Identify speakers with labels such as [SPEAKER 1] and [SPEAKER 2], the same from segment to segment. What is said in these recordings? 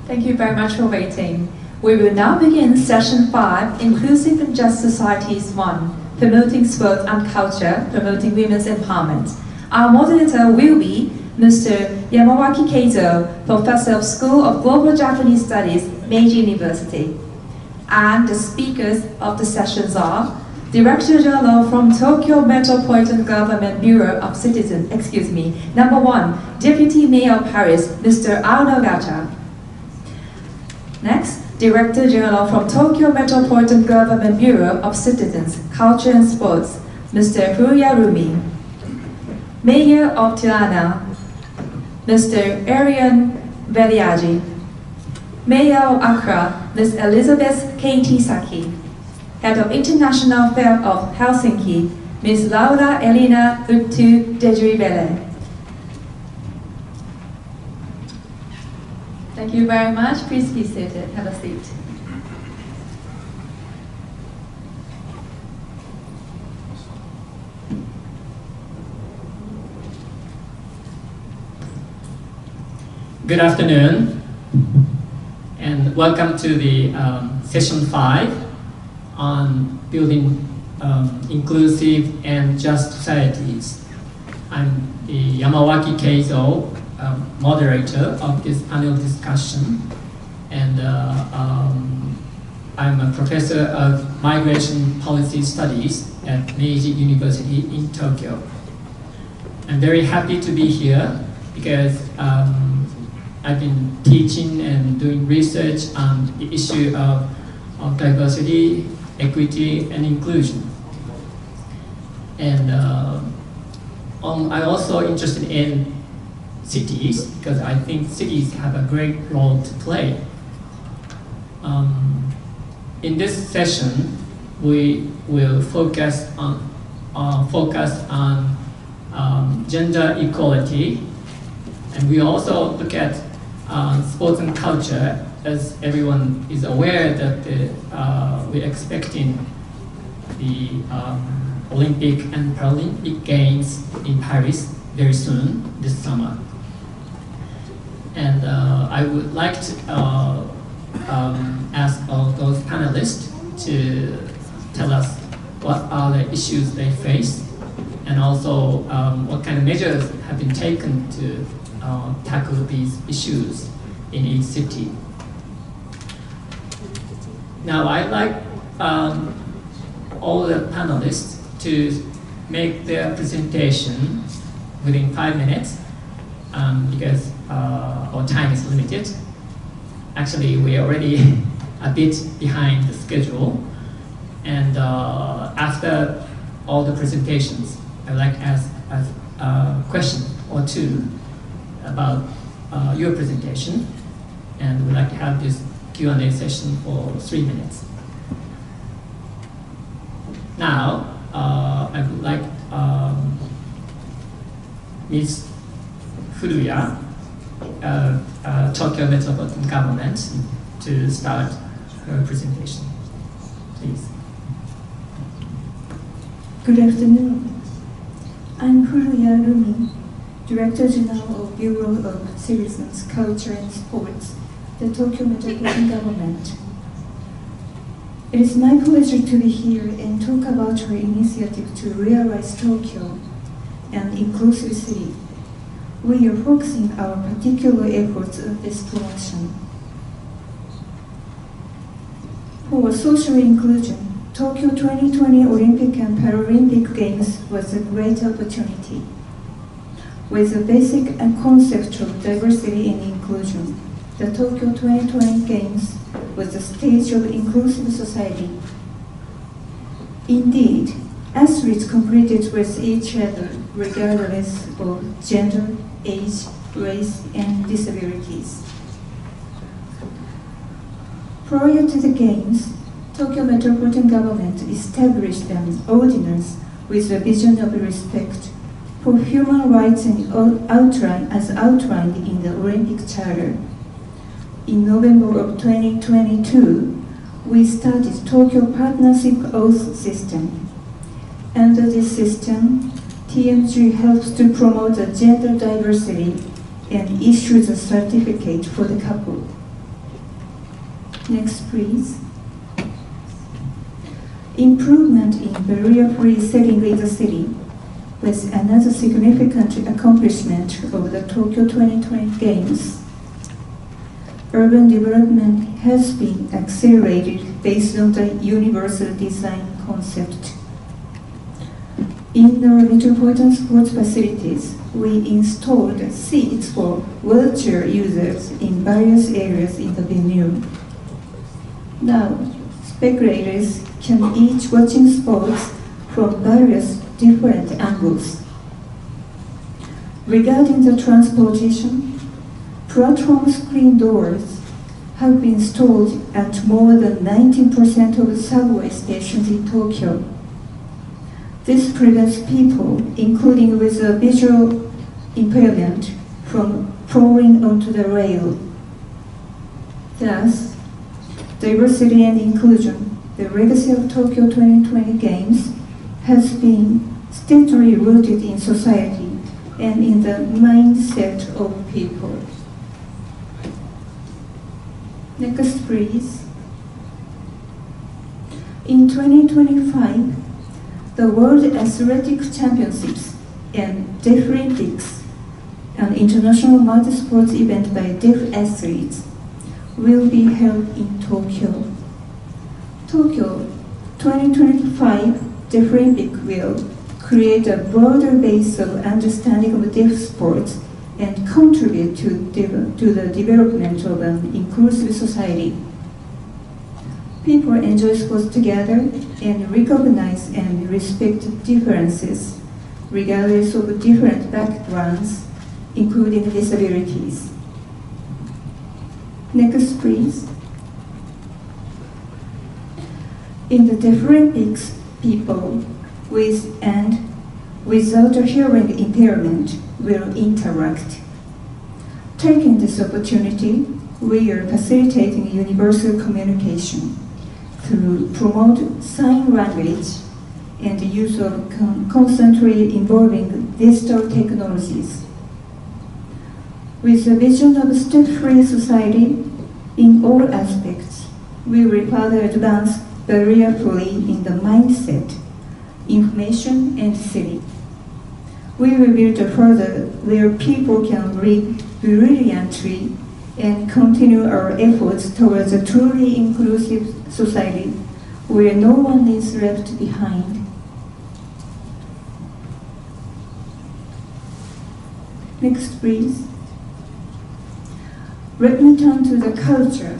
[SPEAKER 1] Thank you very much for waiting. We will now begin session 5, Inclusive and Just Societies 1, Promoting Sports and Culture, Promoting Women's Empowerment. Our moderator will be Mr. Yamawaki Keizo, Professor of School of Global Japanese Studies, Meiji University. And the speakers of the sessions are Director General from Tokyo Metropolitan Government Bureau of Citizens, number 1, Deputy Mayor of Paris, Mr. Arno Gacha. Next, Director General from Tokyo Metropolitan Government Bureau of Citizens, Culture and Sports, Mr. Furuya Rumi. Mayor of Tirana, Mr. Arian Veliagi. Mayor of Accra, Ms. Elizabeth K.T. Saki. Head of International Fair of Helsinki, Ms. Laura Elina Uttu Dejribele. Thank you very much. Please be seated. Have a seat.
[SPEAKER 2] Good afternoon, and welcome to the session 5 on building inclusive and just societies. I'm the Yamawaki Keizo, moderator of this panel discussion, and I'm a professor of migration policy studies at Meiji University in Tokyo. I'm very happy to be here because I've been teaching and doing research on the issue of diversity, equity, and inclusion. And I'm also interested in cities because I think cities have a great role to play. In this session, we will focus on gender equality, and we also look at sports and culture, as everyone is aware that we're expecting the Olympic and Paralympic Games in Paris very soon this summer. And I would like to ask all those panelists to tell us what are the issues they face, and also what kind of measures have been taken to tackle these issues in each city. Now, I'd like all the panelists to make their presentation within 5 minutes because our time is limited. Actually, we're already a bit behind the schedule. And after all the presentations, I'd like to ask a question or two about your presentation. And we'd like to have this Q&A session for 3 minutes. Now, I would like Ms. Furuya, Tokyo Metropolitan Government, to start her presentation. Please.
[SPEAKER 3] Good afternoon. I'm Furuya Rumi, Director General of Bureau of Citizens, Culture and Sports, the Tokyo Metropolitan Government. It is my pleasure to be here and talk about our initiative to realize Tokyo, an inclusive city. We are focusing our particular efforts on this promotion. For social inclusion, Tokyo 2020 Olympic and Paralympic Games was a great opportunity. With the basic and concept of diversity and inclusion, the Tokyo 2020 Games was the stage of inclusive society. Indeed, athletes competed with each other regardless of gender, age, race, and disabilities. Prior to the Games, Tokyo Metropolitan Government established an ordinance with a vision of respect for human rights and as outlined in the Olympic Charter. In November of 2022, we started Tokyo Partnership Oath System. Under this system, TMG helps to promote gender diversity and issues a certificate for the couple. Next, please. Improvement in barrier-free setting in the city was another significant accomplishment of the Tokyo 2020 Games. Urban development has been accelerated based on the universal design concept. In our metropolitan sports facilities, we installed seats for wheelchair users in various areas in the venue. Now, spectators can each watching sports from various different angles. Regarding the transportation, platform screen doors have been installed at more than 19% of the subway stations in Tokyo. This prevents people, including with a visual impairment, from falling onto the rail. Thus, diversity and inclusion, the legacy of Tokyo 2020 Games, has been steadily rooted in society and in the mindset of people. Next, please. In 2025, the World Athletics Championships and Deaflympics, an international multi-sports event by deaf athletes, will be held in Tokyo. Tokyo 2025 Deaflympics will create a broader base of understanding of deaf sports and contribute to the development of an inclusive society. People enjoy sports together and recognize and respect differences, regardless of different backgrounds, including disabilities. Next, please. In the Deaflympics, people with and without a hearing impairment will interact. Taking this opportunity, we are facilitating universal communication through promote sign language and the use of constantly involving digital technologies. With the vision of a step-free society in all aspects, we will further advance barrier-free in the mindset, information, and city. We will build further where people can live brilliantly and continue our efforts towards a truly inclusive society where no one is left behind. Next, please. Let me turn to the culture.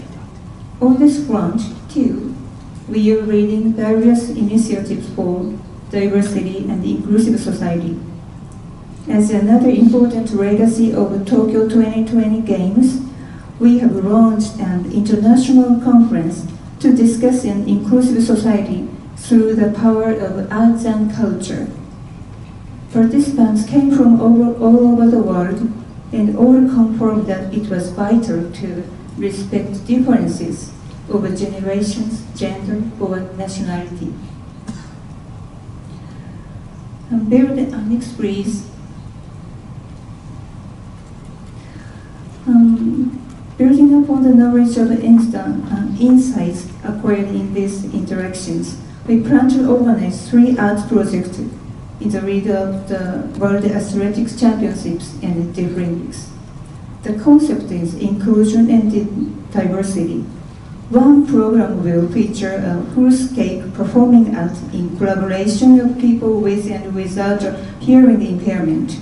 [SPEAKER 3] On this front, too, we are leading various initiatives for diversity and inclusive society. As another important legacy of the Tokyo 2020 Games, we have launched an international conference to discuss an inclusive society through the power of arts and culture. Participants came from all over the world and all confirmed that it was vital to respect differences over generations, gender, or nationality. Next, please. Building upon the knowledge of insights acquired in these interactions, we plan to organize 3 arts projects in the lead of the World Athletics Championships and Deaflympics. The concept is inclusion and diversity. One program will feature a full-scale performing art in collaboration of people with and without a hearing impairment.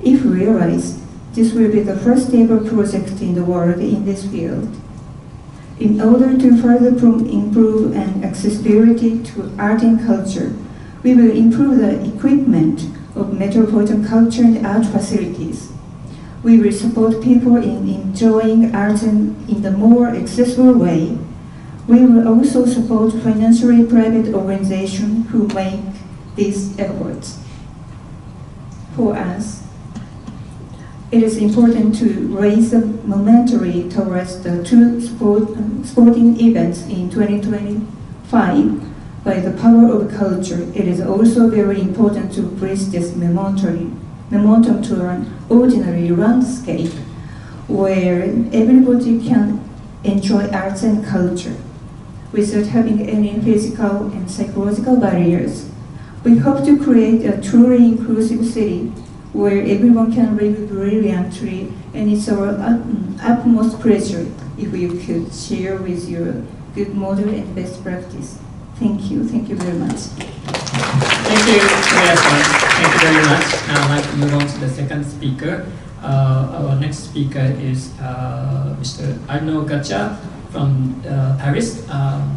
[SPEAKER 3] If realized, this will be the first ever project in the world in this field. In order to further improve accessibility to art and culture, we will improve the equipment of metropolitan culture and art facilities. We will support people in enjoying art in the more accessible way. We will also support financially private organizations who make these efforts. For us, it is important to raise the momentum towards the 2 sporting events in 2025 by the power of culture. It is also very important to bridge this momentum to an ordinary landscape where everybody can enjoy arts and culture without having any physical and psychological barriers. We hope to create a truly inclusive city where everyone can live brilliantly, and it's our utmost pleasure if you could share with your good model and best practice. Thank you very much.
[SPEAKER 2] Thank you, Korea-san. Thank you very much. I'd like to move on to the second speaker. Our next speaker is Mr. Arnaud Gacha from Paris,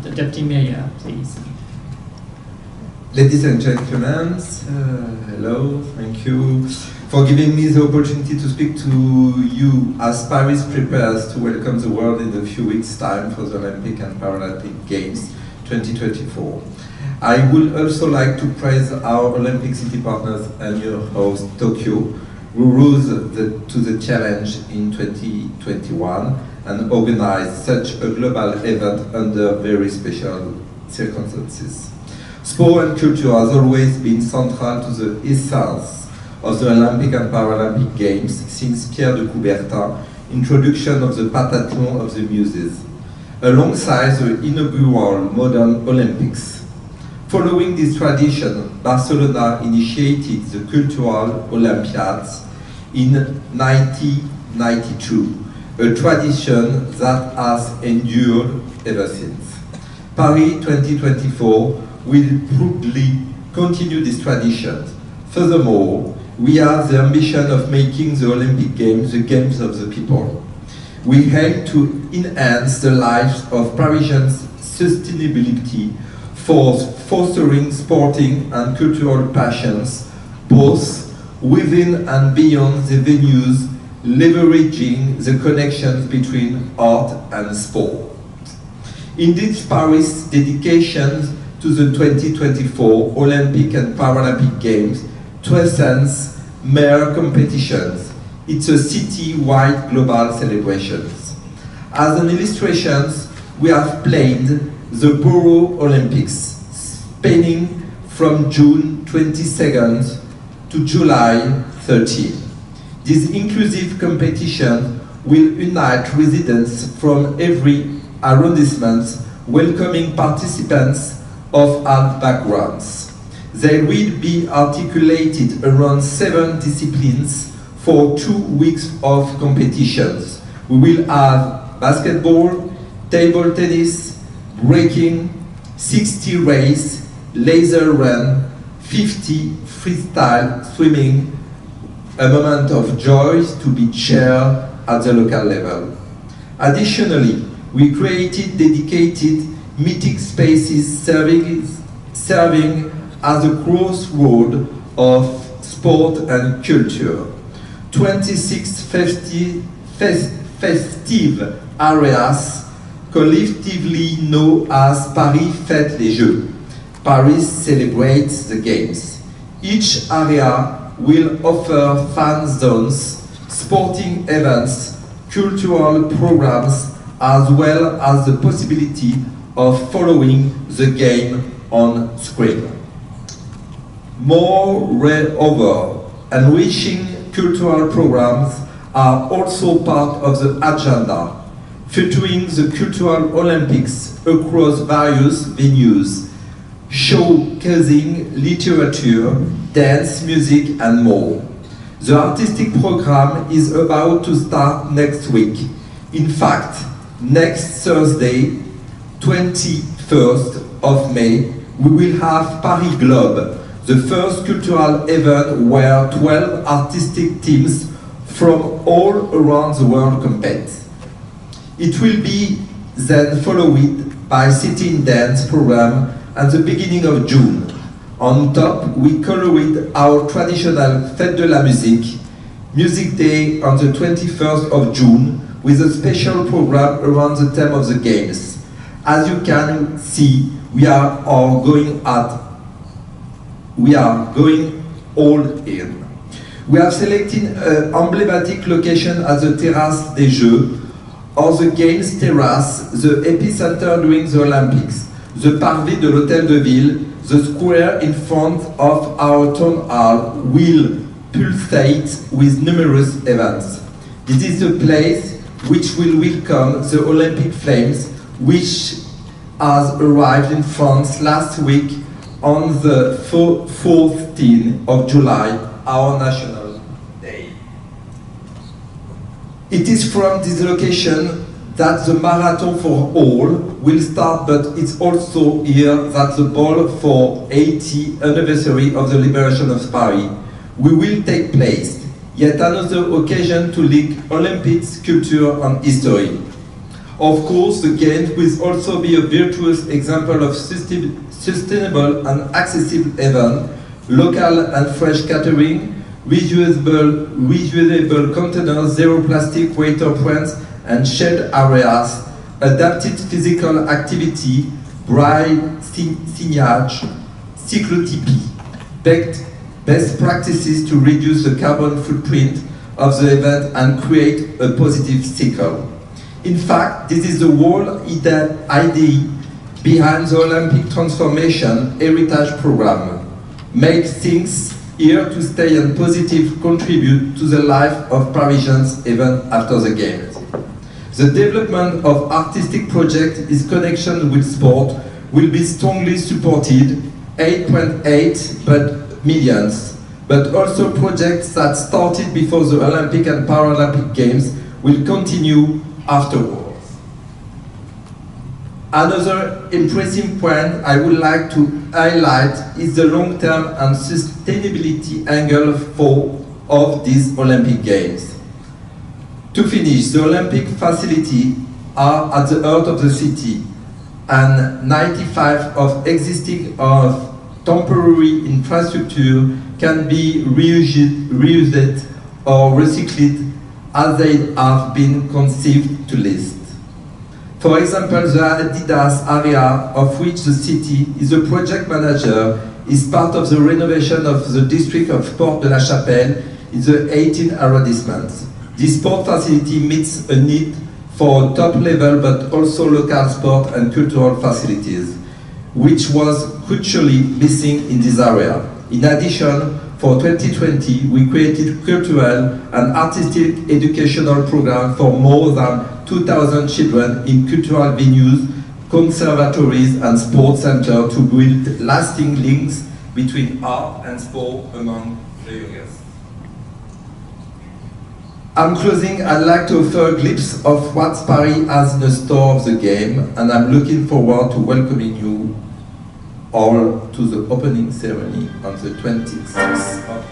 [SPEAKER 2] the Deputy Mayor, please.
[SPEAKER 4] Ladies and gentlemen, hello, thank you for giving me the opportunity to speak to you as Paris prepares to welcome the world in a few weeks' time for the Olympic and Paralympic Games 2024. I would also like to praise our Olympic City partners and your host, Tokyo, who rose to the challenge in 2021 and organized such a global event under very special circumstances. Sport and culture has always been central to the essence of the Olympic and Paralympic Games since Pierre de Coubertin's introduction of the Pentathlon of the Muses, alongside the inaugural modern Olympics. Following this tradition, Barcelona initiated the Cultural Olympiads in 1992, a tradition that has endured ever since. Paris 2024 will proudly continue this tradition. Furthermore, we have the ambition of making the Olympic Games the Games of the people. We aim to enhance the lives of Parisians' sustainability for fostering sporting and cultural passions, both within and beyond the venues, leveraging the connections between art and sport. Indeed, Paris' dedication to the 2024 Olympic and Paralympic Games transcends mere competitions. It's a city-wide global celebration. As an illustration, we have planned the Borough Olympics, spanning from June 22nd to July 13th. This inclusive competition will unite residents from every arrondissement, welcoming participants of all backgrounds. They will be articulated around 7 disciplines for 2 weeks of competitions. We will have basketball, table tennis, breaking, 60 race, laser run, 50 freestyle swimming, a moment of joy to be shared at the local level. Additionally, we created dedicated meeting spaces serving as a crossroad of sport and culture. 26 festive areas, collectively known as Paris Fête les Jeux. Paris celebrates the Games. Each area will offer fan zones, sporting events, cultural programs, as well as the possibility of following the game on screen. Moreover, enriching cultural programs are also part of the agenda, featuring the Cultural Olympics across various venues, showcasing literature, dance, music, and more. The artistic program is about to start next week. In fact, next Thursday, 21st of May, we will have Paris Globe, the first cultural event where 12 artistic teams from all around the world compete. It will be then followed by City in Dance program at the beginning of June. On top, we colored our traditional Fête de la Musique, Music Day on the 21st of June, with a special program around the theme of the Games. As you can see, we are going all in. We have selected an emblematic location as the Terrasse des Jeux, or the Games Terrace, the epicenter during the Olympics, the parvis de l'Hôtel de Ville, the square in front of our town hall will pulsate with numerous events. This is a place which will welcome the Olympic Flames, which has arrived in France last week on the 14th of July, our national day. It is from this location that the Marathon for All will start, but it's also here that the ball for 80th anniversary of the liberation of Paris will take place. Yet another occasion to link Olympics, culture and history. Of course, the Games will also be a virtuous example of sustainable and accessible event, local and fresh catering, reusable containers, zero plastic water points and shared areas, adapted physical activity, bright signage, cyclotipy, best practices to reduce the carbon footprint of the event and create a positive cycle. In fact, this is the whole idea behind the Olympic Transformation Heritage Program. Make things here to stay and positive contribute to the life of Parisians even after the Games. The development of artistic projects in connection with sport will be strongly supported, 8.8 millions, but also projects that started before the Olympic and Paralympic Games will continue afterwards. Another impressive point I would like to highlight is the long-term and sustainability angle of these Olympic Games. To finish, the Olympic facilities are at the heart of the city, and 95% of existing temporary infrastructure can be reused or recycled as they have been conceived to last. For example, the Adidas area, of which the city is a project manager, is part of the renovation of the district of Porte de la Chapelle in the 18th arrondissement. This sport facility meets a need for top level but also local sport and cultural facilities, which was crucially missing in this area. In addition, for 2020, we created cultural and artistic educational programs for more than 2,000 children in cultural venues, conservatories and sports centers to build lasting links between art and sport among the youngest. I'm closing. I'd like to offer a glimpse of what Paris has in the store of the game, and I'm looking forward to welcoming you all to the opening ceremony on the 26th of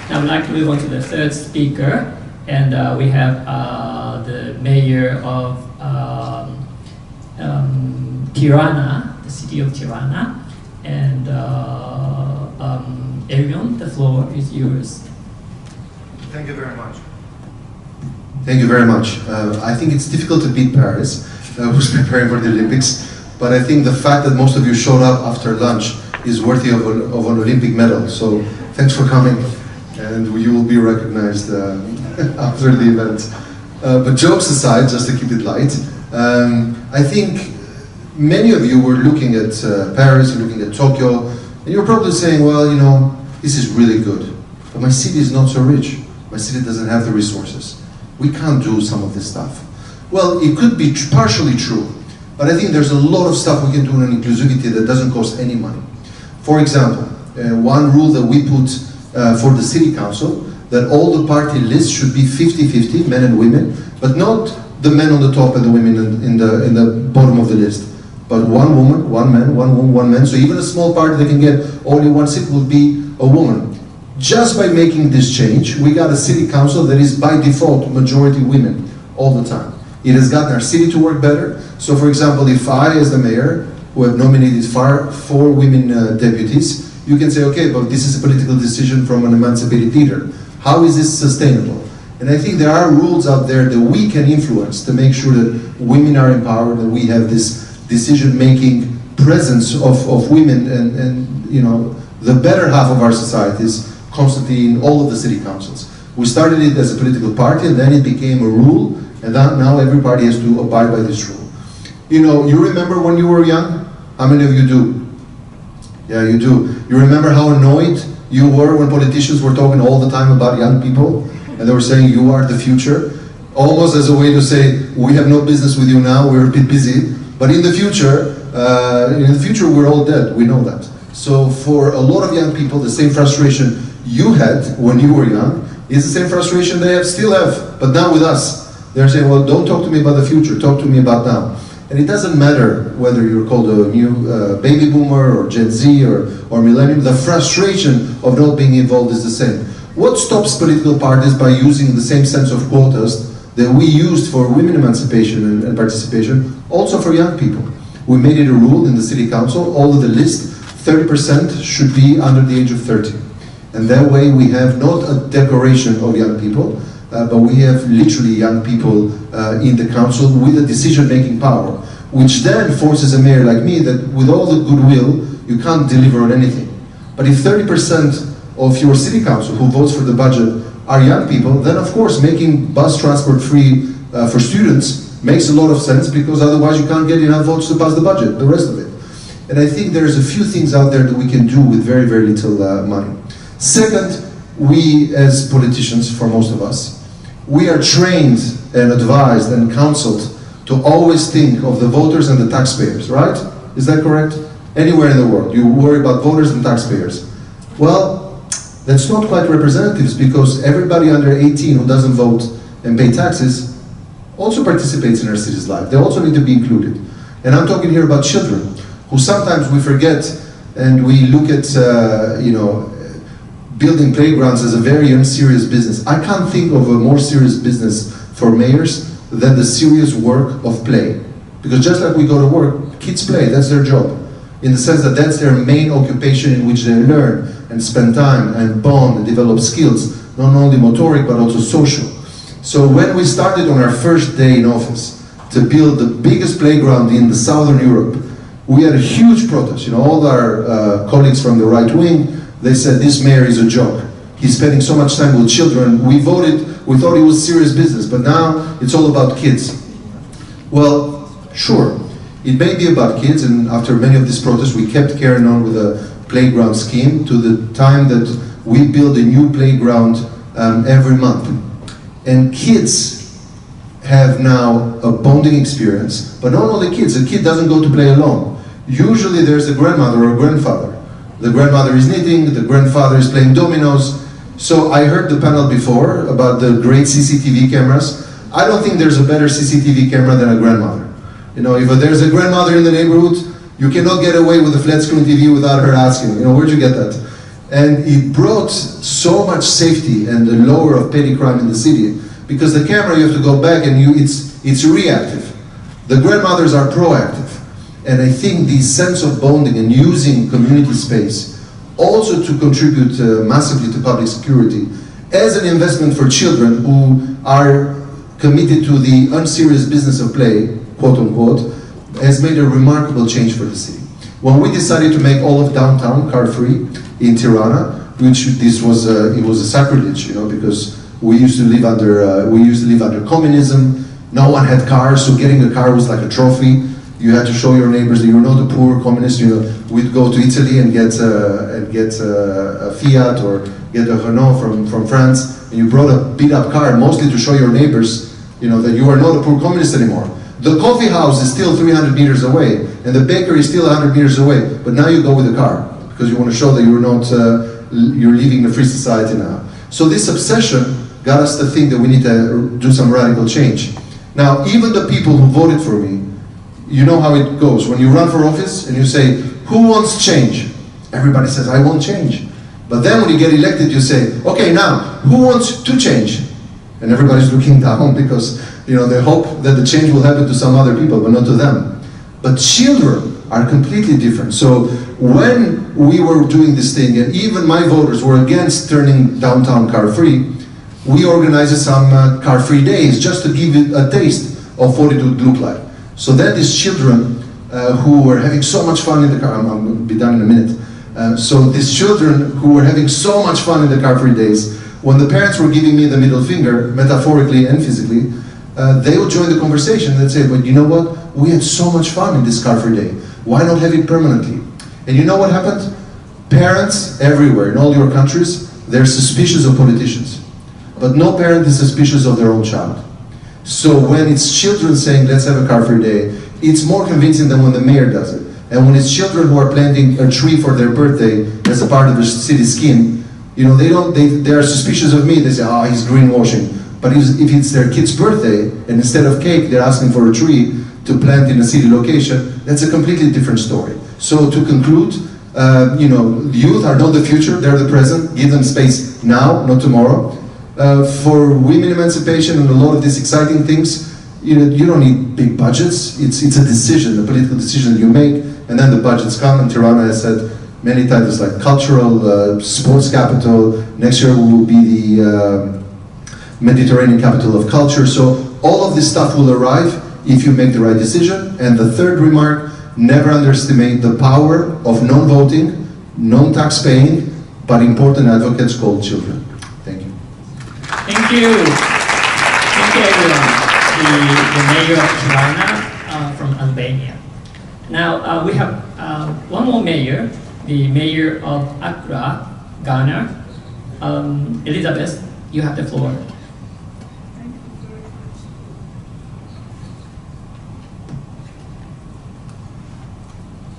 [SPEAKER 2] Now I'd like to move on to the third speaker, and we have the mayor of Tirana, the city of Tirana, and Arion, the floor is yours.
[SPEAKER 5] Thank you very much. Thank you very much. I think it's difficult to beat Paris, who's preparing for the Olympics, but I think the fact that most of you showed up after lunch is worthy of an Olympic medal. So thanks for coming, and you will be recognized after the event. But jokes aside, just to keep it light, I think many of you were looking at Paris, looking at Tokyo, and you're probably saying, well, you know, this is really good, but my city is not so rich. My city doesn't have the resources. We can't do some of this stuff. Well, it could be partially true, but I think there's a lot of stuff we can do in inclusivity that doesn't cost any money. For example, one rule that we put for the city council, that all the party lists should be 50-50, men and women, but not the men on the top and the women in the bottom of the list. But one woman, one man, one woman, one man. So even a small party that can get only one seat will be a woman. Just by making this change, we got a city council that is by default majority women all the time. It has gotten our city to work better. So for example, if I, as the mayor, who have nominated 4 women deputies, you can say, okay, but this is a political decision from an emancipated leader. How is this sustainable? And I think there are rules out there that we can influence to make sure that women are empowered, that we have this decision-making presence of women and you know, the better half of our societies constantly in all of the city councils. We started it as a political party, and then it became a rule, and now every party has to abide by this rule. You know, you remember when you were young? How many of you do? Yeah, you do. You remember how annoyed you were when politicians were talking all the time about young people, and they were saying you are the future, almost as a way to say, we have no business with you now, we're a bit busy, but in the future we're all dead, we know that. So for a lot of young people, the same frustration you had when you were young is the same frustration they still have, but now with us. They're saying, well, don't talk to me about the future, talk to me about now. And it doesn't matter whether you're called a new baby boomer or Gen Z or millennium, the frustration of not being involved is the same. What stops political parties by using the same sense of quotas that we used for women emancipation and participation, also for young people? We made it a rule in the city council, all of the list, 30% should be under the age of 30. And that way we have not a decoration of young people, but we have literally young people in the council with a decision-making power, which then forces a mayor like me that with all the goodwill, you can't deliver on anything. But if 30% of your city council who votes for the budget are young people, then of course making bus transport free for students makes a lot of sense, because otherwise you can't get enough votes to pass the budget, the rest of it. And I think there's a few things out there that we can do with very, very little money. Second, we as politicians, for most of us, we are trained and advised and counseled to always think of the voters and the taxpayers, right? Is that correct? Anywhere in the world, you worry about voters and taxpayers. Well, that's not quite representatives, because everybody under 18 who doesn't vote and pay taxes also participates in our city's life. They also need to be included. And I'm talking here about children, who sometimes we forget, and we look at, building playgrounds as a very unserious business. I can't think of a more serious business for mayors than the serious work of play. Because just like we go to work, kids play, that's their job. In the sense that that's their main occupation in which they learn and spend time and bond and develop skills, not only motoric but also social. So when we started on our first day in office to build the biggest playground in the Southern Europe, we had a huge protest. You know, all our colleagues from the right wing, they said, this mayor is a joke. He's spending so much time with children. We voted, we thought it was serious business, but now it's all about kids. Well, sure, it may be about kids, and after many of these protests, we kept carrying on with a playground scheme to the time that we build a new playground every month. And kids have now a bonding experience, but not only kids, a kid doesn't go to play alone. Usually there's a grandmother or a grandfather. The grandmother is knitting, the grandfather is playing dominoes. So I heard the panel before about the great CCTV cameras. I don't think there's a better CCTV camera than a grandmother. You know, if there's a grandmother in the neighborhood, you cannot get away with a flat screen TV without her asking, you know, where'd you get that? And it brought so much safety and the lower of petty crime in the city, because the camera, you have to go back and it's reactive. The grandmothers are proactive. And I think the sense of bonding and using community space also to contribute massively to public security as an investment for children who are committed to the unserious business of play, quote unquote, has made a remarkable change for the city. When we decided to make all of downtown car-free in Tirana, which it was a sacrilege, you know, because We used to live under communism. No one had cars, so getting a car was like a trophy. You had to show your neighbors that you were not a poor communist. We'd go to Italy and get a Fiat or get a Renault from France, and you brought a beat-up car, mostly to show your neighbors, that you are not a poor communist anymore. The coffee house is still 300 meters away, and the bakery is still 100 meters away. But now you go with a car because you want to show that you're not you're leaving a free society now. So this obsession got us to think that we need to do some radical change. Now, even the people who voted for me, you know how it goes. When you run for office and you say, who wants change? Everybody says, I want change. But then when you get elected, you say, okay, now, who wants to change? And everybody's looking down because they hope that the change will happen to some other people, but not to them. But children are completely different. So when we were doing this thing, and even my voters were against turning downtown car-free, we organized some car-free days just to give it a taste of what it would look like. So then these children who were having so much fun in the car, I'm going to be done in a minute. So these children who were having so much fun in the car-free days, when the parents were giving me the middle finger, metaphorically and physically, they would join the conversation. They'd say, but you know what? We had so much fun in this car-free day. Why not have it permanently? And you know what happened? Parents everywhere, in all your countries, they're suspicious of politicians. But no parent is suspicious of their own child. So when it's children saying, let's have a car-free day, it's more convincing than when the mayor does it. And when it's children who are planting a tree for their birthday as a part of the city scheme, they are suspicious of me. They say, oh, he's greenwashing. But if it's their kid's birthday, and instead of cake, they're asking for a tree to plant in a city location, that's a completely different story. So to conclude, the youth are not the future, they're the present. Give them space now, not tomorrow. For women emancipation and a lot of these exciting things, you don't need big budgets. It's a decision, a political decision you make, and then the budgets come. And Tirana has said many titles like cultural, sports capital. Next year we will be the Mediterranean capital of culture. So all of this stuff will arrive if you make the right decision. And the third remark, never underestimate the power of non-voting, non-tax paying, but important advocates called children. Thank you.
[SPEAKER 2] Thank you. Thank you, everyone. The mayor of Tirana from Albania. Now we have one more mayor, the mayor of Accra, Ghana. Elizabeth, you have the floor.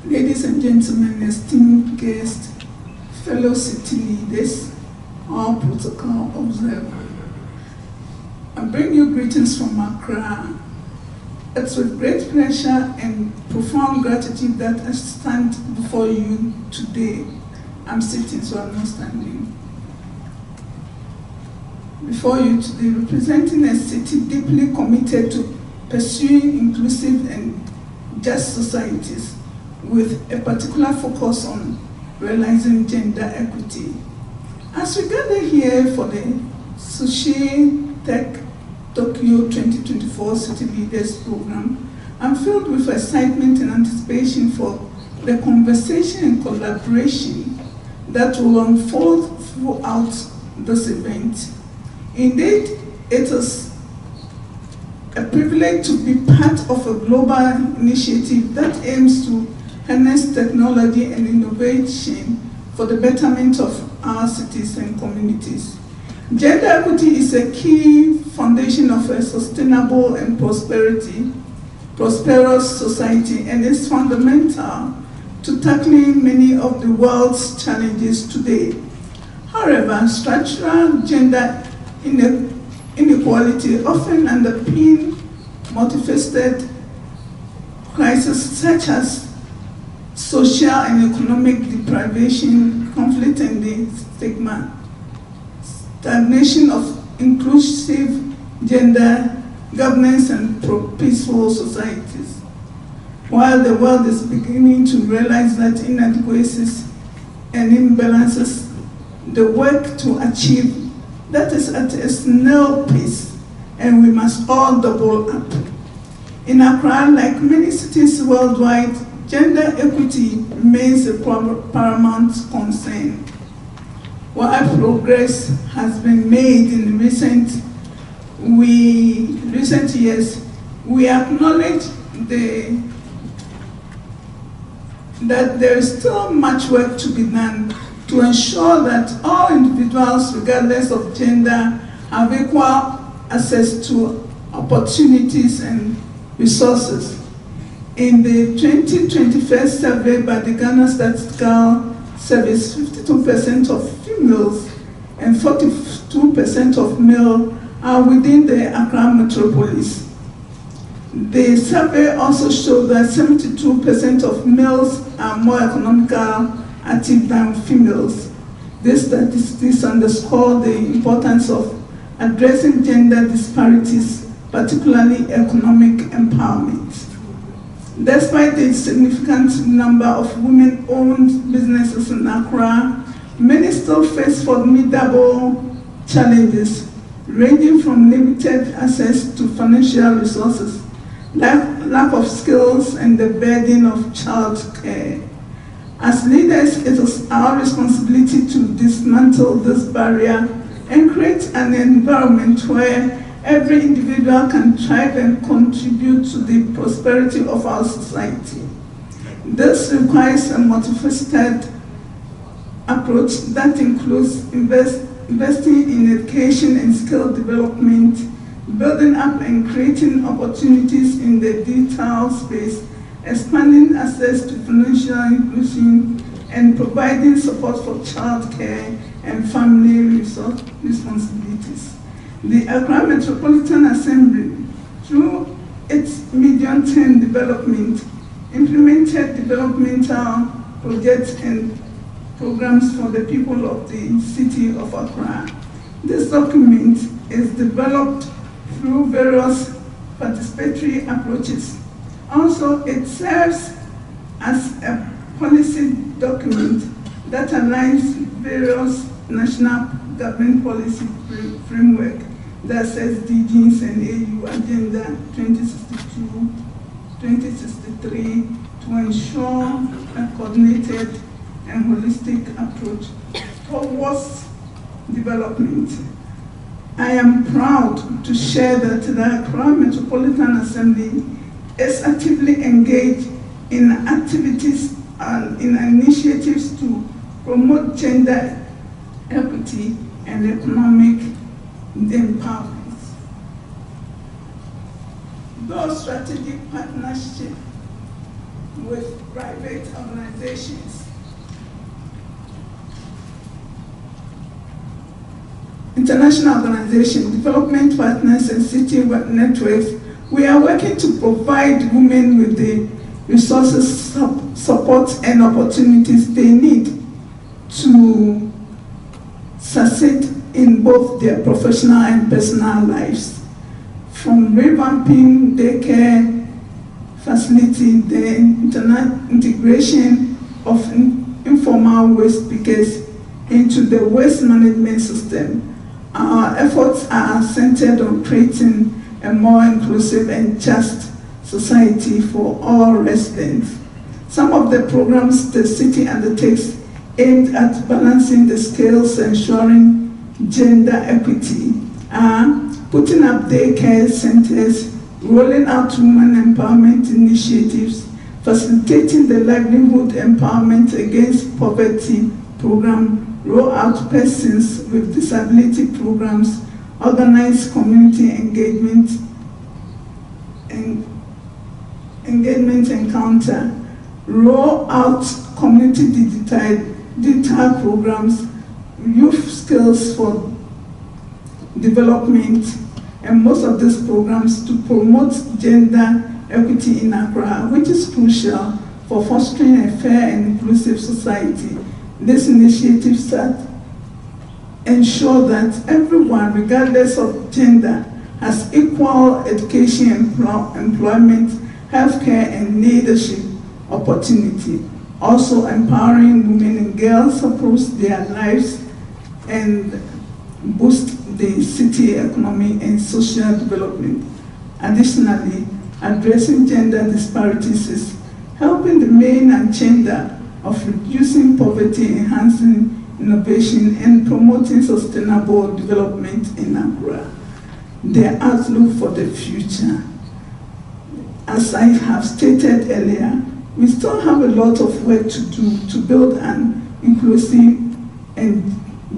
[SPEAKER 6] Ladies and gentlemen, esteemed guests, fellow city leaders, all protocol observers, I bring you greetings from Accra. It's with great pleasure and profound gratitude that I stand before you today. I'm sitting, so I'm not standing. Before you today, representing a city deeply committed to pursuing inclusive and just societies, with a particular focus on realizing gender equity. As we gather here for the Societies① Tokyo 2024 City Leaders Program, I'm filled with excitement and anticipation for the conversation and collaboration that will unfold throughout this event. Indeed, it is a privilege to be part of a global initiative that aims to harness technology and innovation for the betterment of our cities and communities. Gender equity is a key foundation of a sustainable and prosperous society, and is fundamental to tackling many of the world's challenges today. However, structural gender inequality often underpin multifaceted crises such as social and economic deprivation, conflict and the stigma, stagnation of inclusive gender governance and peaceful societies. While the world is beginning to realize that inadequacies and imbalances, the work to achieve that is at a snail pace, and we must all double up. In Accra, like many cities worldwide, gender equity remains a paramount concern. while progress has been made in recent years, we acknowledge that there is still much work to be done to ensure that all individuals, regardless of gender, have equal access to opportunities and resources. In the 2021 survey by the Ghana Statistical Service, 52% of females and 42% of males are within the Accra metropolis. The survey also showed that 72% of males are more economically active than females. These statistics underscore the importance of addressing gender disparities, particularly economic empowerment. Despite the significant number of women-owned businesses in Accra, many still face formidable challenges, ranging from limited access to financial resources, lack of skills, and the burden of child care. As leaders, it is our responsibility to dismantle this barrier and create an environment where every individual can thrive and contribute to the prosperity of our society. This requires a multifaceted approach that includes investing in education and skill development, building up and creating opportunities in the digital space, expanding access to financial inclusion, and providing support for child care and family responsibilities. The Accra Metropolitan Assembly, through its medium-term development, implemented developmental projects and programs for the people of the city of Accra. This document is developed through various participatory approaches. Also, it serves as a policy document that aligns various national government policy framework that sets DGs and AU Agenda 2062-2063 to ensure a coordinated and holistic approach towards development. I am proud to share that the Accra Metropolitan Assembly is actively engaged in activities and in initiatives to promote gender equity and economic empowerment. Those strategic partnerships with private organizations, international organizations, development partners, and city networks, we are working to provide women with the resources, support, and opportunities they need to succeed in both their professional and personal lives. From revamping daycare facility, the integration of informal waste pickers into the waste management system, our efforts are centered on creating a more inclusive and just society for all residents. Some of the programs the city undertakes aimed at balancing the scales, ensuring gender equity, are putting up daycare centers, rolling out women empowerment initiatives, facilitating the livelihood empowerment against poverty program, roll out persons with disability programs, organize community engagement encounter, roll out community digital programs, youth skills for development, and most of these programs to promote gender equity in Accra, which is crucial for fostering a fair and inclusive society. These initiatives that ensure that everyone, regardless of gender, has equal education, employment, healthcare, and leadership opportunity. Also empowering women and girls supports their lives and boost the city economy and social development. Additionally, addressing gender disparities is helping the main agenda of reducing poverty, enhancing innovation, and promoting sustainable development in Accra. The outlook for the future. As I have stated earlier, we still have a lot of work to do to build an inclusive and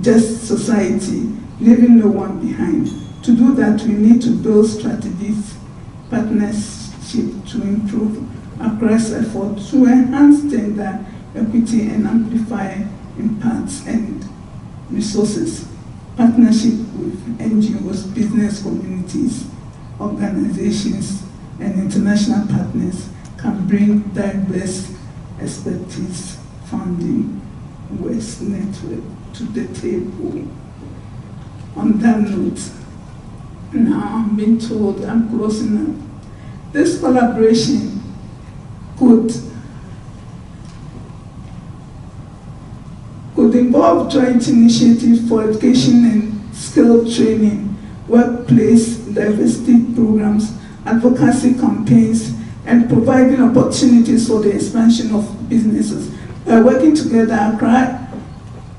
[SPEAKER 6] just society, leaving no one behind. To do that, we need to build strategies, partnership to improve Accra's efforts to enhance gender equity and amplify impacts and resources. Partnership with NGOs, business communities, organizations, and international partners can bring diverse expertise, funding, West network to the table. On that note, now I'm being told I'm closing up. This collaboration could involve joint initiatives for education and skill training, workplace diversity programs, advocacy campaigns, and providing opportunities for the expansion of businesses. By working together, Accra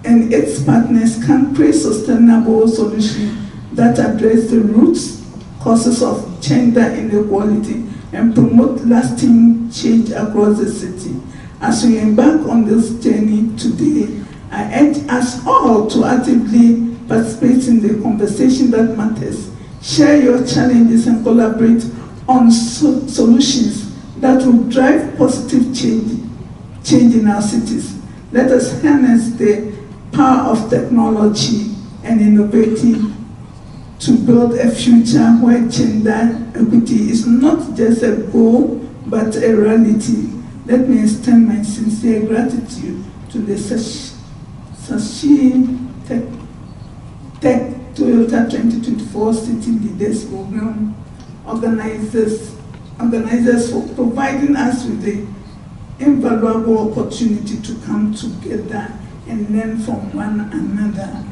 [SPEAKER 6] and its partners can create sustainable solutions that address the roots, causes of gender inequality, and promote lasting change across the city. As we embark on this journey today, I urge us all to actively participate in the conversation that matters. Share your challenges and collaborate on solutions that will drive positive change in our cities. Let us harness the power of technology and innovating to build a future where gender equity is not just a goal, but a reality. Let me extend my sincere gratitude to the Societies① Toyota 2024 City Leaders Program organizers for providing us with the invaluable opportunity to come together and learn from one another.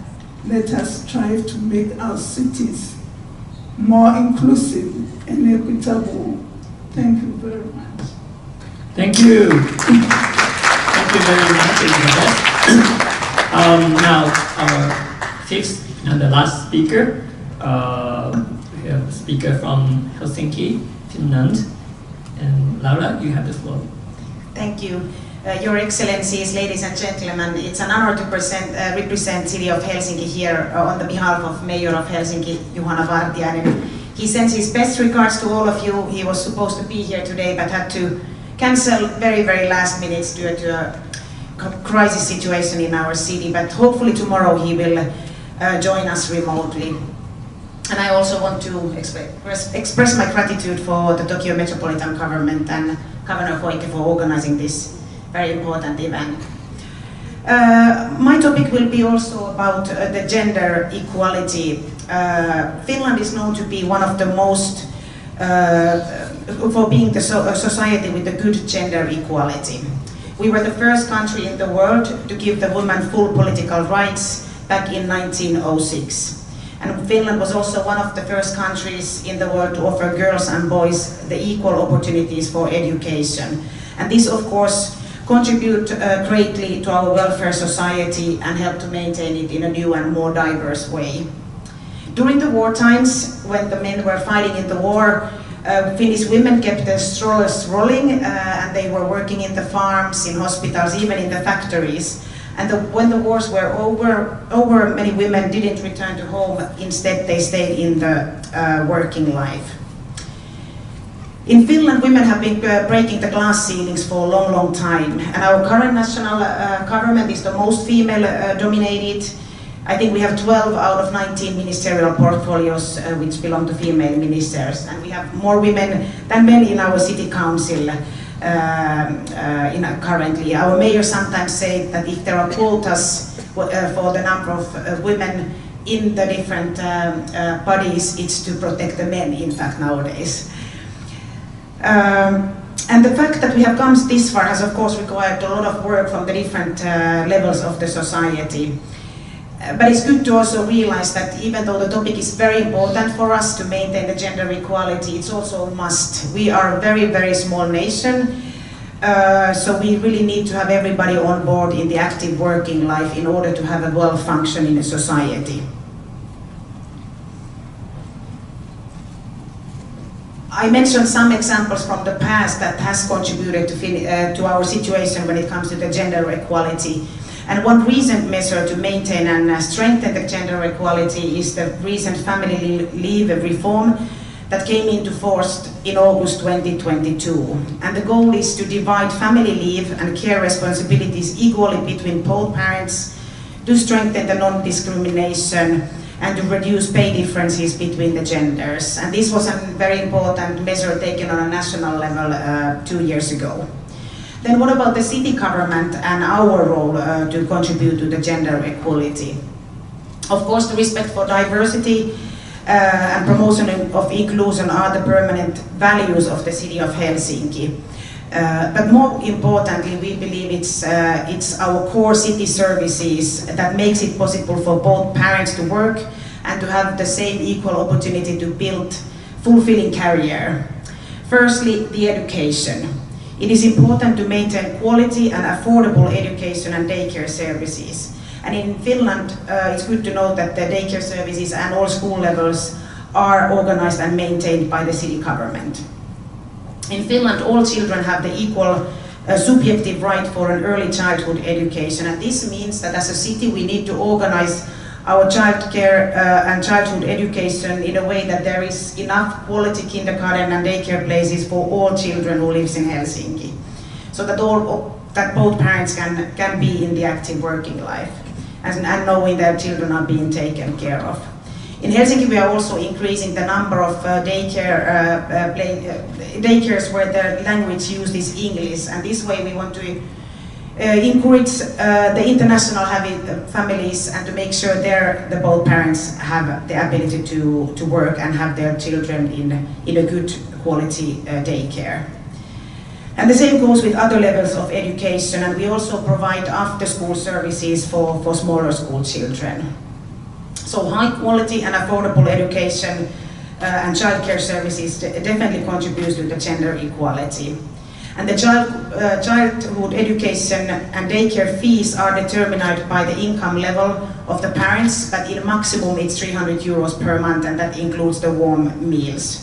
[SPEAKER 6] Let us strive to make our cities more inclusive and equitable. Thank you very much.
[SPEAKER 2] Thank you. Thank you very much, Elizabeth. Now, our fifth and the last speaker, we have a speaker from Helsinki, Finland. And Laura, you have the floor.
[SPEAKER 7] Thank you. Your Excellencies, ladies and gentlemen, it's an honor to represent City of Helsinki here on the behalf of Mayor of Helsinki, Juhana Vartiainen. He sends his best regards to all of you. He was supposed to be here today but had to cancel very last minute due to a crisis situation in our city, but hopefully tomorrow he will join us remotely. And I also want to express my gratitude for the Tokyo Metropolitan Government and Governor Koike for organizing this very important event. My topic will be also about the gender equality. Finland is known to be one of the most, for being the society with the good gender equality. We were the first country in the world to give the women full political rights back in 1906. And Finland was also one of the first countries in the world to offer girls and boys the equal opportunities for education. And this, of course, contribute greatly to our welfare society and help to maintain it in a new and more diverse way. During the war times, when the men were fighting in the war, Finnish women kept their strollers rolling and they were working in the farms, in hospitals, even in the factories. And when the wars were over, many women didn't return to home. Instead, they stayed in the working life. In Finland, women have been breaking the glass ceilings for a long time. And our current national government is the most female-dominated. I think we have 12 out of 19 ministerial portfolios which belong to female ministers. And we have more women than men in our city council. Currently, our mayor sometimes say that if there are quotas for the number of women in the different bodies, it's to protect the men, in fact, nowadays. And the fact that we have come this far has, of course, required a lot of work from the different levels of the society. But it's good to also realize that even though the topic is very important for us to maintain the gender equality, it's also a must. We are a very small nation. So we really need to have everybody on board in the active working life in order to have a well-functioning society. I mentioned some examples from the past that has contributed to our situation when it comes to the gender equality. And one recent measure to maintain and strengthen the gender equality is the recent family leave reform that came into force in August 2022. And the goal is to divide family leave and care responsibilities equally between both parents, to strengthen the non-discrimination, and to reduce pay differences between the genders. And this was a very important measure taken on a national level 2 years ago. Then what about the city government and our role to contribute to the gender equality? Of course, the respect for diversity and promotion of inclusion are the permanent values of the city of Helsinki. But more importantly, we believe it's our core city services that makes it possible for both parents to work and to have the same equal opportunity to build fulfilling career. Firstly, the education. It is important to maintain quality and affordable education and daycare services. And in Finland, it's good to know that the daycare services and all school levels are organized and maintained by the city government. In Finland, all children have the equal subjective right for an early childhood education, and this means that as a city we need to organize our childcare and childhood education in a way that there is enough quality kindergarten and daycare places for all children who lives in Helsinki, so that both parents can be in the active working life and knowing their children are being taken care of. In Helsinki, we are also increasing the number of daycares where the language used is English, and this way we want to encourage the international families and to make sure the both parents have the ability to work and have their children in a good quality daycare. And the same goes with other levels of education, and we also provide after-school services for smaller school children. So high quality and affordable education and childcare services definitely contributes to the gender equality. And the childhood education and daycare fees are determined by the income level of the parents, but in maximum it's 300 euros per month, and that includes the warm meals.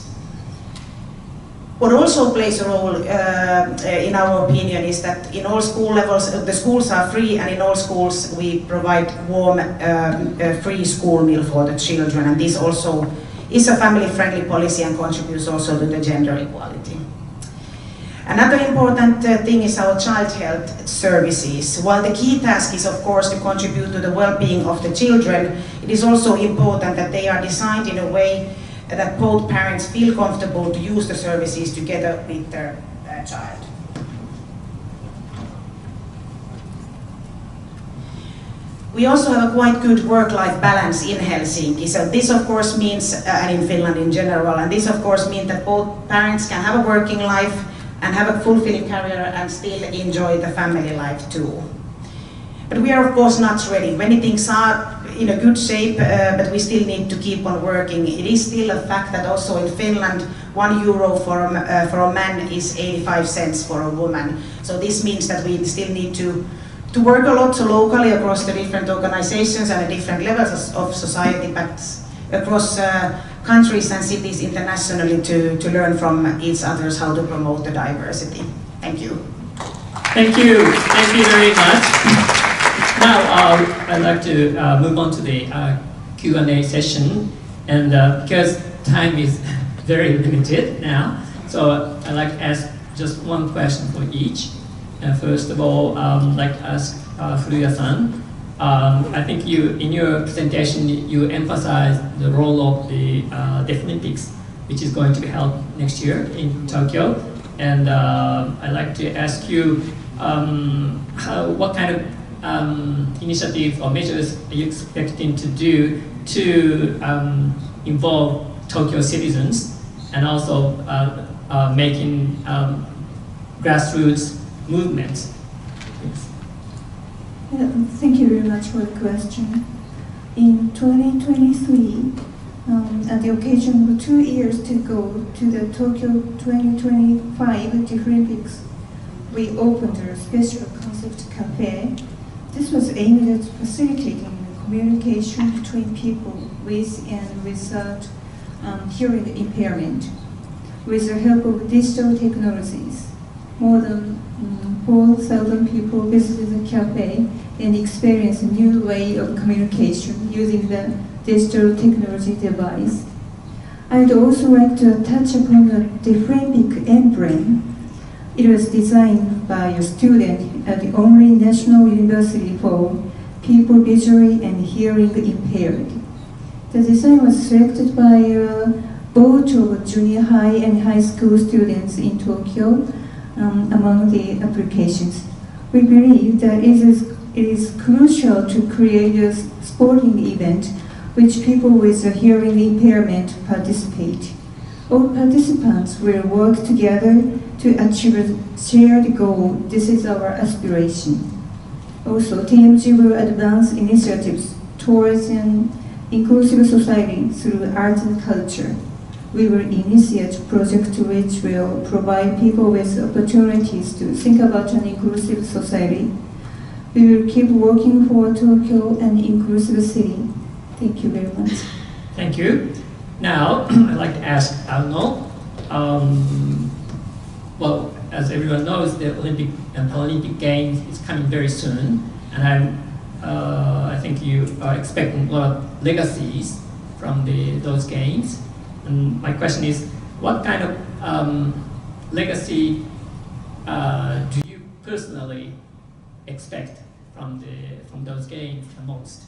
[SPEAKER 7] What also plays a role, in our opinion, is that in all school levels, the schools are free, and in all schools we provide warm, free school meal for the children, and this also is a family-friendly policy and contributes also to the gender equality. Another important thing is our child health services. While the key task is, of course, to contribute to the well-being of the children, it is also important that they are designed in a way that both parents feel comfortable to use the services together with their child. We also have a quite good work-life balance in Helsinki. So this of course means, and in Finland in general, and this of course means that both parents can have a working life and have a fulfilling career and still enjoy the family life too. But we are of course not ready. Many things are in a good shape, but we still need to keep on working. It is still a fact that also in Finland, €1 for a man is 85 cents for a woman. So this means that we still need to work a lot locally across the different organizations and the different levels of society, but across countries and cities internationally to learn from each other how to promote the diversity. Thank you.
[SPEAKER 2] Thank you. Thank you very much. Now I'd like to move on to the Q&A session, and because time is very limited now, so I'd like to ask just one question for each. And first of all, I'd like to ask Furuya-san. I think in your presentation, you emphasized the role of the Deaflympics, which is going to be held next year in Tokyo. And I'd like to ask you, what kind of initiative or measures are you expecting to do to involve Tokyo citizens and also making grassroots movements?
[SPEAKER 3] Yeah, thank you very much for the question. In 2023, at the occasion of 2 years to go to the Tokyo 2025 Deaflympics, we opened a special concept cafe. This was aimed at facilitating communication between people with and without hearing impairment. With the help of digital technologies, more than 4,000 people visited the cafe and experienced a new way of communication using the digital technology device. I'd also like to touch upon the Deaflympic emblem. It was designed by a student at the only national university for people visually and hearing impaired. The design was selected by a vote of junior high and high school students in Tokyo among the applications. We believe that it is crucial to create a sporting event which people with a hearing impairment participate. All participants will work together to achieve a shared goal. This is our aspiration. Also, TMG will advance initiatives towards an inclusive society through art and culture. We will initiate a project which will provide people with opportunities to think about an inclusive society. We will keep working for Tokyo, an inclusive city. Thank you very much.
[SPEAKER 2] Thank you. Now, I'd like to ask Arno. Well, as everyone knows, the Olympic and Paralympic Games is coming very soon, and I think you are expecting a lot of legacies from those games. And my question is, what kind of legacy do you personally expect from those games the most?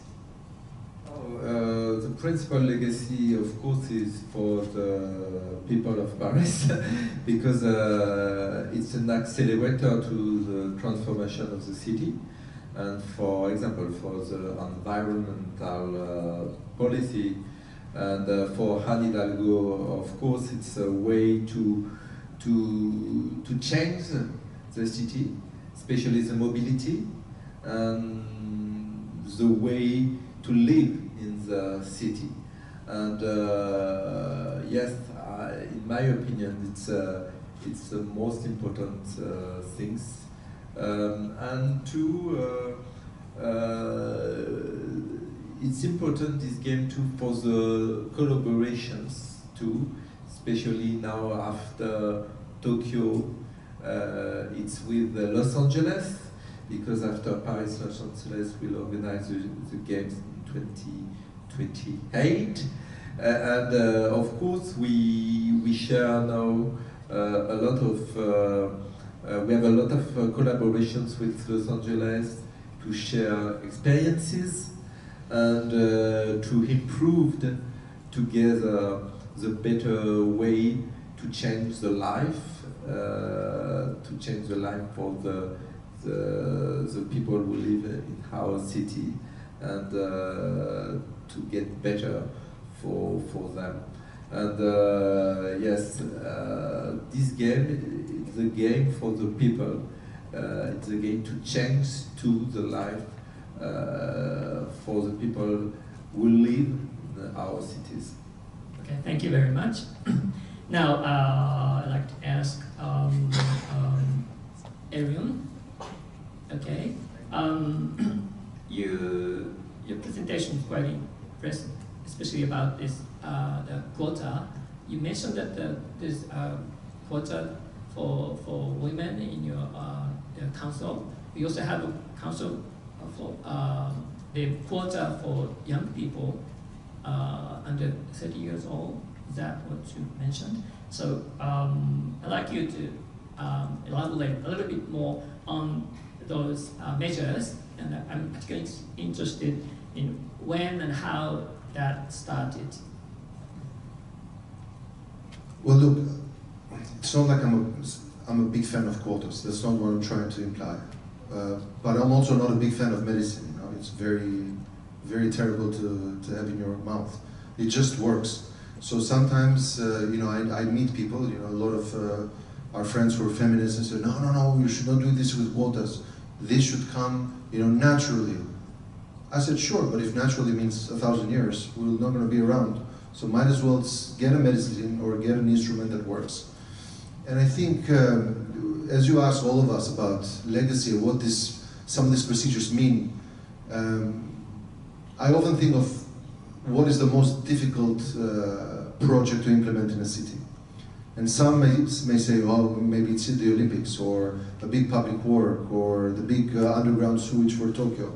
[SPEAKER 4] The principal legacy, of course, is for the people of Paris, because it's an accelerator to the transformation of the city. And for example, for the environmental policy, and for Anne Hidalgo, of course, it's a way to change the city, especially the mobility, and the way to live in the city. And yes, in my opinion, it's the most important things. And two, it's important, this game too, for the collaborations too, especially now after Tokyo. It's with Los Angeles, because after Paris, Los Angeles will organize the games in 2028. And of course, we share now a lot of, we have a lot of collaborations with Los Angeles to share experiences and to improve together the better way to change the life, for the people who live in our city, and to get better for them. And yes, this game is a game for the people. It's a game to change to the life for the people who live in our cities.
[SPEAKER 2] Okay, thank you very much. Now, I'd like to ask Arion. Okay, your presentation is quite impressive, especially about this the quota. You mentioned that there's a quota for women in your council. We also have a council for the quota for young people under 30 years old. Is that what you mentioned? So I'd like you to elaborate a little bit more on those measures, and I'm particularly interested in when and how that started.
[SPEAKER 5] Well, look, it's not like I'm a big fan of quotas. That's not what I'm trying to imply. But I'm also not a big fan of medicine. You know, it's very, very terrible to have in your mouth. It just works. So sometimes, you know, I meet people. You know, a lot of our friends who are feminists and say, no, you should not do this with quotas. This should come, you know, naturally. I said, sure, but if naturally means 1,000 years, we're not going to be around. So might as well get a medicine or get an instrument that works. And I think as you ask all of us about legacy and what some of these procedures mean, I often think of what is the most difficult project to implement in a city. And some may say, oh, maybe it's the Olympics or a big public work or the big underground sewage for Tokyo.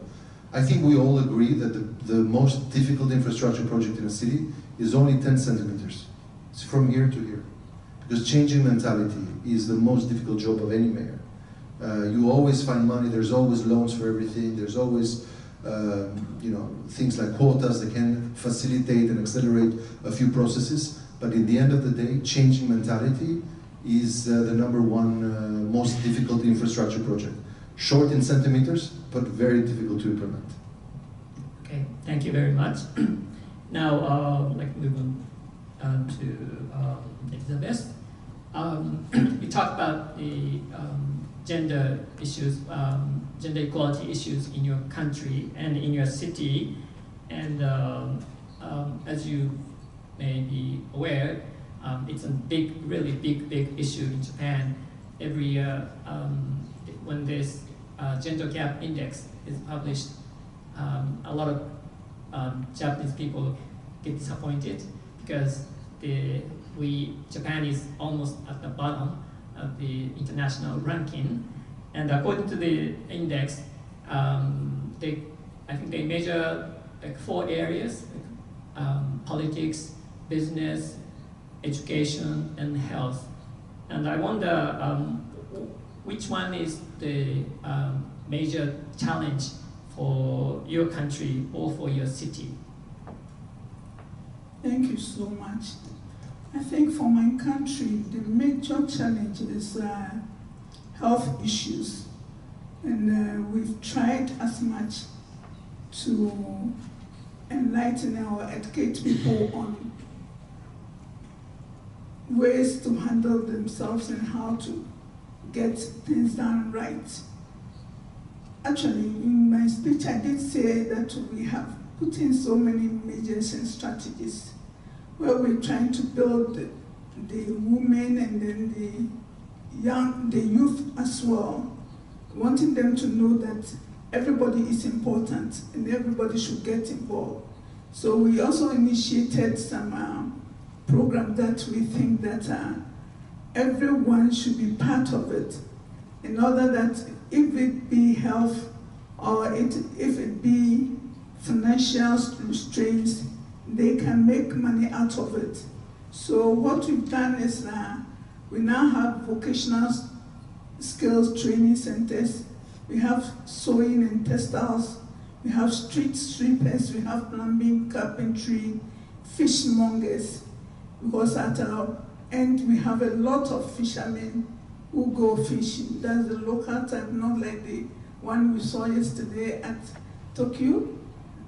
[SPEAKER 5] I think we all agree that the most difficult infrastructure project in a city is only 10 centimeters. It's from here to here. Because changing mentality is the most difficult job of any mayor. You always find money, there's always loans for everything, there's always things like quotas that can facilitate and accelerate a few processes. But in the end of the day, changing mentality is the number one most difficult infrastructure project. Short in centimeters, but very difficult to implement.
[SPEAKER 2] Okay, thank you very much. Now, we move to Elizabeth. We talked about the gender issues, gender equality issues in your country and in your city, and as you may be aware, it's a really big issue in Japan. Every year, when this gender gap index is published, a lot of Japanese people get disappointed because Japan is almost at the bottom of the international ranking, and according to the index, I think they measure like 4 areas: politics, business, education, and health. And I wonder which one is the major challenge for your country or for your city?
[SPEAKER 6] Thank you so much. I think for my country, the major challenge is health issues. And we've tried as much to enlighten or educate people on ways to handle themselves and how to get things done right. Actually, in my speech, I did say that we have put in so many measures and strategies where we're trying to build the women and then the youth as well, wanting them to know that everybody is important and everybody should get involved. So we also initiated some program that we think that everyone should be part of it, in order that if it be health or if it be financial strains, they can make money out of it. So what we've done is we now have vocational skills training centers. We have sewing and textiles. We have street sweepers. We have plumbing, carpentry, fishmongers. Because at our end, we have a lot of fishermen who go fishing. That's the local type, not like the one we saw yesterday at Tokyo.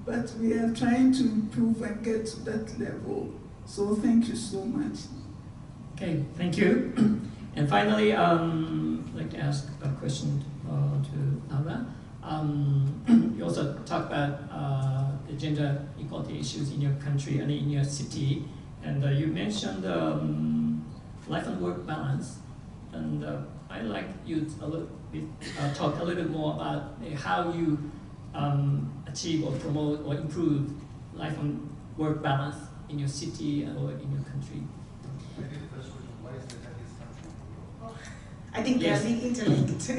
[SPEAKER 6] But we are trying to improve and get to that level. So thank you so much. Okay,
[SPEAKER 2] thank you. And finally, I'd like to ask a question to Laura. You also talked about the gender equality issues in your country and in your city. And you mentioned life and work balance. And I'd like you to talk a little bit more about how you achieve or promote or improve life and work balance in your city or in your country.
[SPEAKER 5] Maybe the first question, what is the happiest country in the world?
[SPEAKER 7] I think they are interlinked.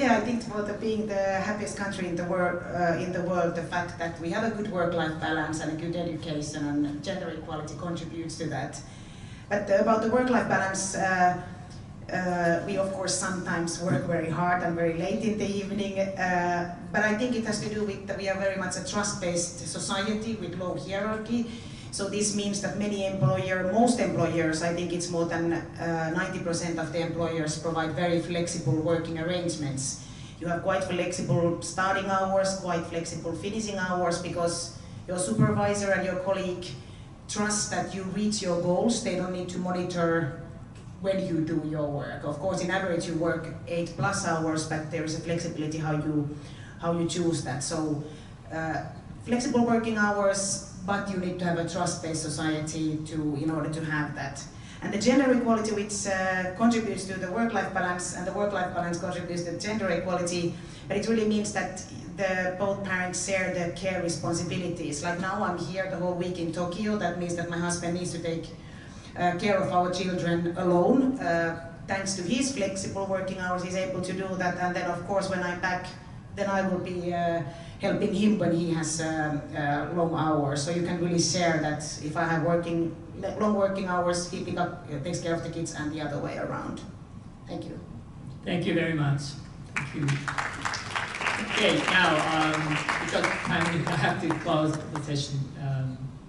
[SPEAKER 7] I think for being the happiest country in the world, the fact that we have a good work-life balance and a good education and gender equality contributes to that. But about the work-life balance, we of course sometimes work very hard and very late in the evening, but I think it has to do with that we are very much a trust-based society with low hierarchy. So this means that most employers, I think it's more than 90% of the employers provide very flexible working arrangements. You have quite flexible starting hours, quite flexible finishing hours, because your supervisor and your colleague trust that you reach your goals. They don't need to monitor when you do your work. Of course, in average you work 8+ hours, but there is a flexibility how you choose that. So flexible working hours, but you need to have a trust-based society in order to have that. And the gender equality, which contributes to the work-life balance, and the work-life balance contributes to gender equality, but it really means that both parents share the care responsibilities. Like now I'm here the whole week in Tokyo, that means that my husband needs to take care of our children alone. Thanks to his flexible working hours, he's able to do that, and then of course when I'm back, then I will be helping him when he has long hours. So you can really share that if I have long working hours, he takes care of the kids and the other way around. Thank you.
[SPEAKER 2] Thank you very much. Thank you. Okay, now, because I have to close the session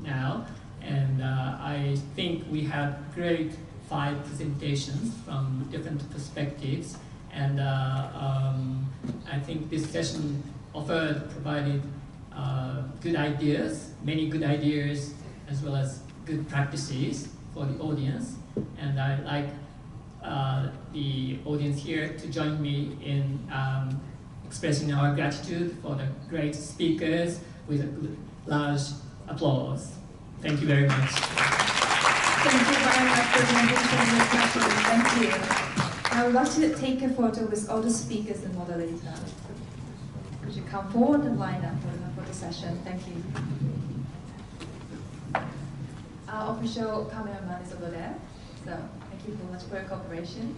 [SPEAKER 2] now, and I think we had great 5 presentations from different perspectives, and I think this session provided good ideas, many good ideas, as well as good practices for the audience, and I'd like the audience here to join me in expressing our gratitude for the great speakers with a large applause. Thank you very much.
[SPEAKER 1] Thank you very much for the invitation. Thank you. I would like to take a photo with all the speakers and moderator. Could you come forward and line up for the session? Thank you. Our official cameraman is over there. So thank you so much for your cooperation.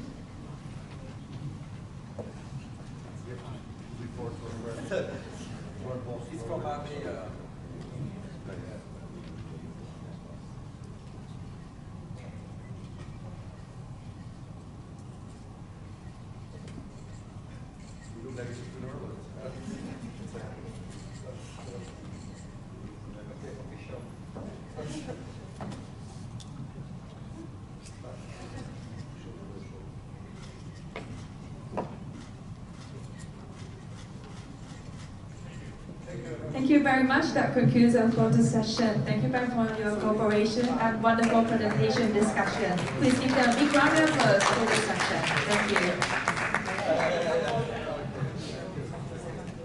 [SPEAKER 4] He's from Army. You look like a super nervous.
[SPEAKER 1] Thank you very much. That concludes our photo session. Thank you very much for your cooperation and wonderful presentation discussion. Please give them a big round of applause for this session.